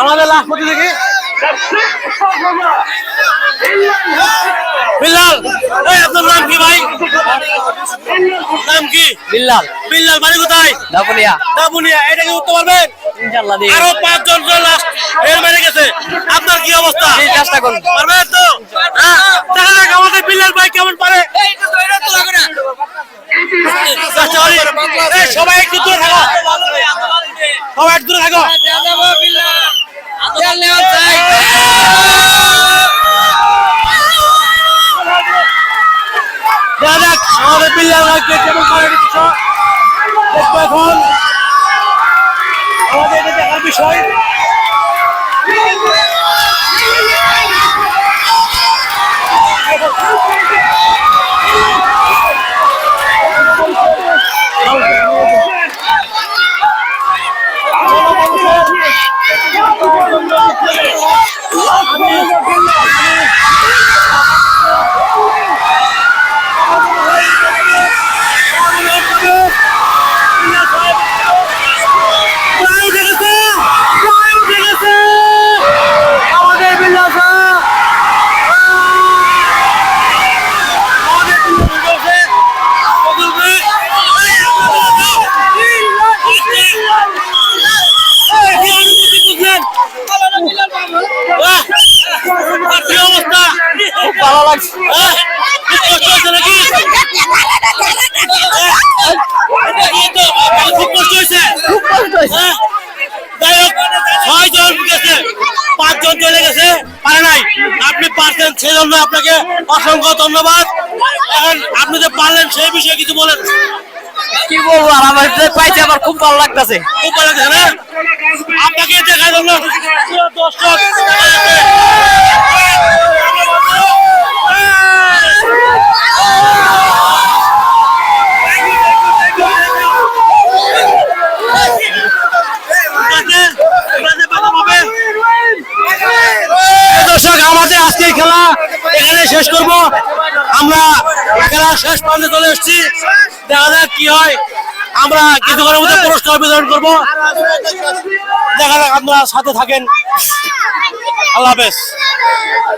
আমাদের লাখপতি দেখি বিল্লাল। এই আপনার নাম কি ভাই? নাম কি? বিল্লাল। বিল্লাল বাড়ি কোথায়? দাপুনিয়া। দাপুনিয়া। এটা কি উঠতে পারবেন? ইনশাআল্লাহ দিই। আরো 5 জন লাস্ট এর বাইরে গেছে। আপনার কি অবস্থা? চেষ্টা করুন। পারবেন তো? হ্যাঁ, দেখা যাক আমাদের বিল্লাল ভাই কেমন পারে। সবাই একটু দূরে থাকো, সবাই একটু দূরে থাকো। দেখা যাক আমাদের বিল্লাল ভাইকে কেমন পারে দেখবো এখন। আমাদের এটা দেখার বিষয়। ভালো লাগছে খুব কষ্ট হয়েছে। যাই হোক 6 জন গেছে, 5 জন চলে গেছে, পারে নাই। আপনি পারছেন সেজন্য আপনাকে অসংখ্য ধন্যবাদ। এখন আপনি যে পারলেন সেই বিষয়ে কিছু বলেন। কি বলবো আর আমার পাইছে আমার খুব ভালো লাগতেছে। খুব ভালো লাগছে না? আপনাকে দেখার জন্য দর্শক দর্শক আমাদের আজকের খেলা এখানে শেষ করব। আমরা খেলা শেষ পর্যন্ত চলে এসেছি। দেখা যাক কি হয়। আমরা কিছুক্ষণের মধ্যে পুরস্কার বিতরণ করবো। দেখা যাক আপনারা সাথে থাকেন। আল্লাহ হাফেজ।